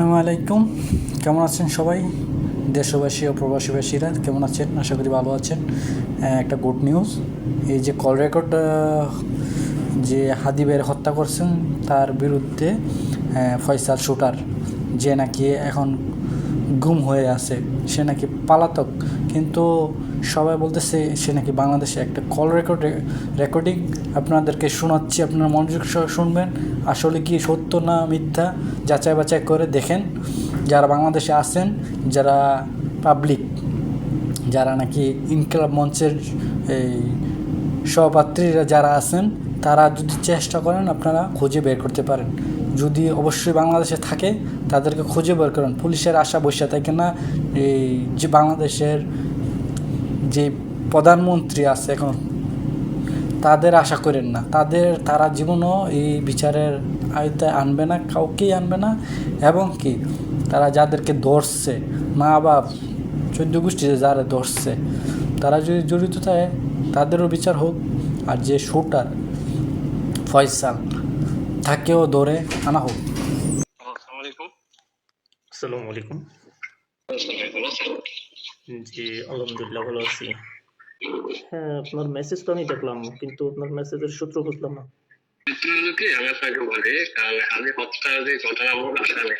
আসসালামু আলাইকুম, কেমন আছেন সবাই? দেশবাসী ও প্রবাসীবাসীরা কেমন আছেন? আশা করি ভালো আছেন। একটা গুড নিউজ, এই যে কল রেকর্ড যে হাদিবের হত্যা করছেন তার বিরুদ্ধে ফয়সাল শুটার, যে নাকি এখন গুম হয়ে আছে, সে নাকি পালাতক, কিন্তু সবাই বলতেছে সে নাকি বাংলাদেশে একটা কল রেকর্ডিং আপনাদেরকে শোনাচ্ছি, আপনারা মনোযোগ সহ শুনবেন। আসলে কি সত্য না মিথ্যা যাচাই বাছাই করে দেখেন। যারা বাংলাদেশে আছেন, যারা পাবলিক, যারা নাকি ইনকিলাব মঞ্চের এই সহপাত্রীরা যারা আছেন, তারা যদি চেষ্টা করেন আপনারা খুঁজে বের করতে পারেন। যদি অবশ্যই বাংলাদেশে থাকে তাদেরকে খুঁজে বের করেন। পুলিশের আশা বসে থাকে না। এই যে বাংলাদেশের যে প্রধানমন্ত্রী আছে এখন, তাদের আশা করেন না, তারা জীবনও এই বিচারের আয়তায় আনবে না, কাউকেই আনবে না। এবং কি তারা যাদেরকে ধরছে, মা বাপ 14 গোষ্ঠী যারা ধরছে, তারা যদি জড়িত থাকে তাদেরও বিচার হোক। আর যে শুটার ফয়সাল, তাকেও ধরে আনা হোক। আসসালামু আলাইকুম। জি, আলহামদুলিল্লাহ ভালো আছি। হ্যাঁ, আপনার মেসেজ তো আমি দেখলাম, কিন্তু আপনার মেসেজের সূত্র বুঝলাম না। কি আমি আপনাকে বলি, কারণ আমি হত্যার যে ঘটনামূলক আসামি,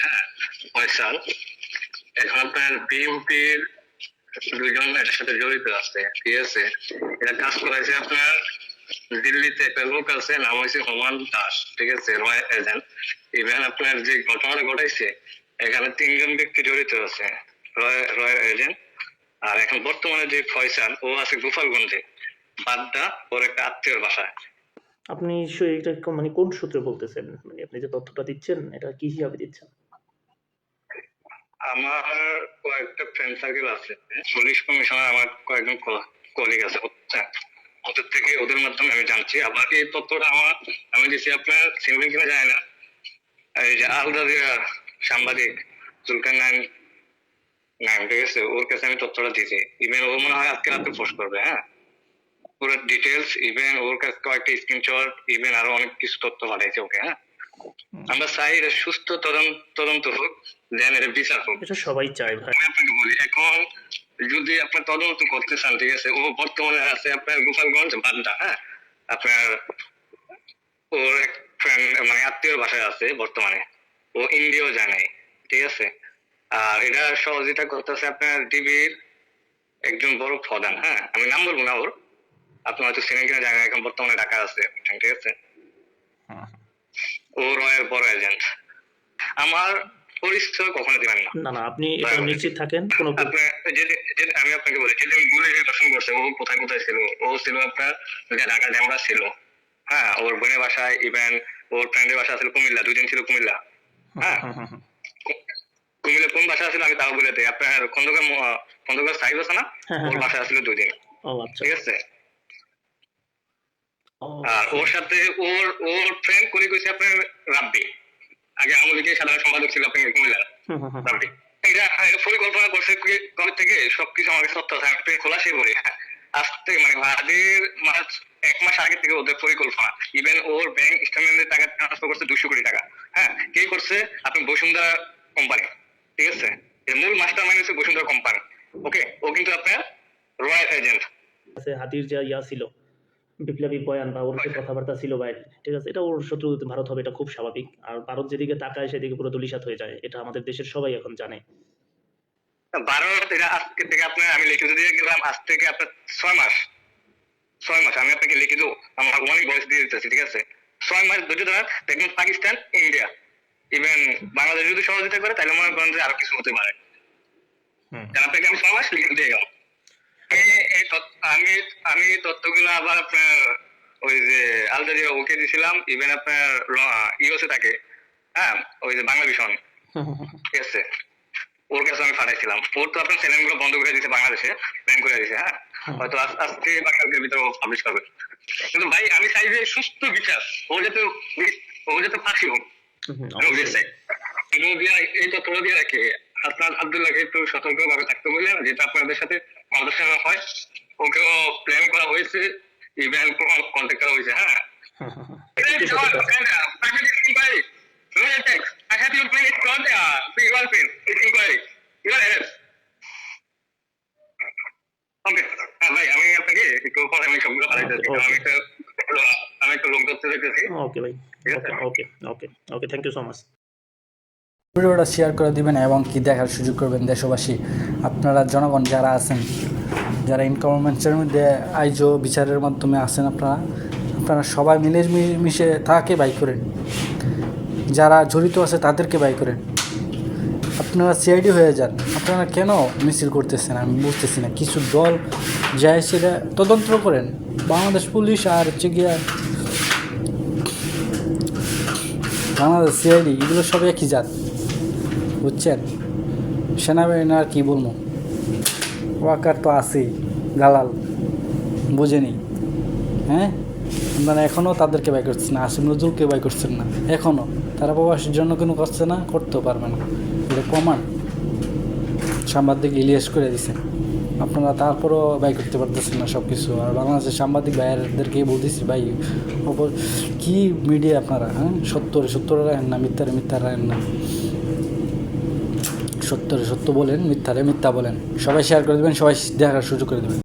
ফয়সাল, এখন আপনার বিএনপির দুইজন এটার সাথে জড়িত আছে, ঠিক আছে। এটা কাজ করাইছে আপনার দিল্লিতে একটা লোক আছে, নাম হয়েছে হুমান দাস, ঠিক আছে, রয় এজেন্ট। ইভেন আপনার যে ঘটনাটা ঘটাইছে এখানে 3জন ব্যক্তি জড়িত আছে, রয় এজেন্ট। আর এখন বর্তমানে যে ফয়সাল, ও আছে গোপালগঞ্জে, বাড্ডা, ওর একটা আত্মীয়র বাসায়। আপনি এটা মানে কোন সূত্রে বলতেছেন? মানে আপনি যে তথ্যটা দিচ্ছেন এটা কি হিসাবে দিচ্ছেন? আমার কয়েকটা ফ্রেন্ড সার্কেল আছে, পুলিশ কমিশনার আমার কয়েকজন কলিগ আছে, বুঝছেন, ওদের থেকে, ওদের মাধ্যমে আমি জানছি। আবার এই তথ্যটা আমি দিচ্ছি, আপনার চিনবেন কিনা যায় না, এই যে আল জাজিরার সাংবাদিক জুলকার নাইম, ঠিক আছে, ওর কাছে আমি তথ্যটা দিয়েছি। ইভেন ও মনে হয় আজকে রাতে পোস্ট করবে, পুরো ডিটেলস, ইভেন ওর কাছে কয়েকটা স্ক্রিনশট, ইভেন আরো অনেক কিছু তথ্য পাঠাইছে ওকে। আমরা চাই এটা সুস্থ তদন্ত হোক, দেন এটা বিচার হোক। এটা সবাই চায় ভাই। আমি আপনাকে বলি, এখন যদি আপনার তদন্ত করতে চান, ঠিক আছে, ও বর্তমানে আছে আপনার গোপালগঞ্জ, বাড্ডা, আপনার ওর এক ফ্রেন্ড মানে আত্মীয়র বাসায় আছে বর্তমানে, ও ইন্ডিয়াও যায় নাই, ঠিক আছে। আর এটা সহযোগিতা করতেছে আপনার ডিবির একজন বড় প্রধান, আমি নাম বলবো না ওর, আপনি হয়তো চিনেন কিনা জানেন, এখন বর্তমানে ঢাকা আছে, ঠিক আছে। ও রয়ের বড় এজেন্ট। আমার পরিচয় কখনো দিবেন না। না না, আপনি এটা নিশ্চিত থাকেন। কোনো আমি আপনাকে বলি, যেদিন গুলি দর্শন করছে, ও কোথায় কোথায় ছিল, ও ছিল আপনার ঢাকা ড্যামরা ছিল, ওর বোনের বাসায়, ইভেন ওর ফ্রেন্ডের বাসা ছিল কুমিল্লা, 2 দিন ছিল কুমিল্লা। কুমিল্লা কোন বাসা ছিল আমি তাও বলে দিই, আপনার খন্দকার সাহিব আছে না, ওর বাসা ছিল 2 দিন, ঠিক আছে। আর ওর সাথে ওর ফ্রেন্ড কলি কইছে আপনার রাব্বি, আগে আওয়ামী লীগের সাধারণ সম্পাদক ছিল আপনার কুমিল্লার রাব্বি। এটা পরিকল্পনা করছে কবে থেকে সবকিছু আমার কাছে তথ্য আছে, আমি খোলাসই বলি। আজ থেকে মানে হাদির 1 মাস আগে থেকে ওদের পরিকল্পনা। ইভেন ওর ব্যাংক স্টেটমেন্টে টাকা ট্রান্সফার করছে 200 কোটি টাকা। কে করছে? আপনি বসুন্ধরা কোম্পানি, ঠিক আছে। এর মূল মাস্টার মাইন্ড হচ্ছে বসুন্ধরা কোম্পানি, ওকে। ও কিন্তু আপনার রয়্যাল এজেন্ট আছে। হাতির যা ইয়া ছিল, বিপ্লবী বয়ান বা ওর যে কথাবার্তা ছিল বাইরে, ঠিক আছে, এটা ওর শত্রু ভারত হবে, এটা খুব স্বাভাবিক। আর ভারত যেদিকে তাকায় সেদিকে পুরো ধূলিসাৎ হয়ে যায়, এটা আমাদের দেশের সবাই এখন জানে। ভারত এটা আজকে থেকে আপনার, আমি লিখে দিয়ে গেলাম, আজ থেকে আপনার 6 মাস আমি আপনাকে লিখে দেবো, আমার অনেক বয়স দিয়ে দিতেছি, ঠিক আছে। 6 মাস ধরে ধরেন, দেখবেন পাকিস্তান, ইন্ডিয়া, ইভেন বাংলাদেশ যদি সহযোগিতা করে, তাহলে মনে করেন যে আরো কিছু হতে পারে। আপনাকে আমি 6 মাস লিখে দিয়ে গেলাম। আমি তথ্যগুলো আবার আপনার ওই যে আল জাজিরা ওকে দিয়েছিলাম, ইভেন আপনার ইউএসএ থাকে, ওই যে বাংলা ভিশন, ঠিক আছে, ওর কাছে আমি পাঠাইছিলাম। ওর তো আপনার চ্যানেল গুলো বন্ধ করে দিয়েছে, বাংলাদেশে ব্যান করে দিয়েছে, হয়তো আজকে বা কালকের ভিতরে পাবলিশ করবে। কিন্তু ভাই আমি চাই যে সুস্থ বিচার, ও যাতে ফাঁসি হোক। এই তথ্য দিয়ে রাখে হাসনাত আব্দুল্লাহকে একটু সতর্ক ভাবে থাকতে বললেন, যেটা আপনাদের সাথে আলোচনা হয়, ওকেও প্ল্যান করা হয়েছে, ইভেন কন্ট্যাক্ট করা হয়েছে। have your friend. It's called your friend. It's inquiry. You are arrest. ওকে ভাই আমি আপনাকে একটু পরে আমি সবগুলো পাঠাইতেছি আমি একটা লোক ধরতে দেখতেছি ওকে ভাই, ওকে ওকে ওকে ওকে, থ্যাংক ইউ সো মাচ। ভিডিওটা শেয়ার করে দিবেন এবং কি দেখার সুযোগ করবেন দেশবাসী। আপনারা জনগণ যারা আছেন, যারা ইনকমেন্টসের মধ্যে আইজো বিচারের মাধ্যমে আছেন, আপনারা সবাই মিশে তাকে বাই করেন, যারা জড়িত আছে তাদেরকে বাই করেন। আপনারা সিআইডি হয়ে যান। আপনারা কেন মিছিল করতেছেন আমি বুঝতেছি না। কিছু দল যায় সেটা তদন্ত করেন, বাংলাদেশ পুলিশ আর হচ্ছে গিয়া বাংলাদেশ সিআইডি এগুলো সব একই জাত, বুঝছেন? সেনাবাহিনী আর কী বলবো, ওয়াকার তো আছেই, দালাল বুঝেনি। হ্যাঁ, আপনারা এখনও তাদেরকে বাই করছেন না, আসিম নজরুলকে বাই করছেন না এখনও। তারা প্রবাসীর জন্য কোনো করছে না, করতেও পারবে না, এটা প্রমাণ সাংবাদিক ইলিয়াস করে দিছে। আপনারা তারপরও বাই করতে পারতেছেন না সব কিছু। আর বাংলাদেশের সাংবাদিক ভাইয়াদেরকে বলতেছি, ভাই কী মিডিয়া আপনারা, হ্যাঁ, সত্তরে রাখেন না, মিথ্যা রাখেন না। সত্য বলেন, মিথ্যা বলেন। সবাই শেয়ার করে দেবেন, সবাই দেখার সুযোগ করে দেবেন।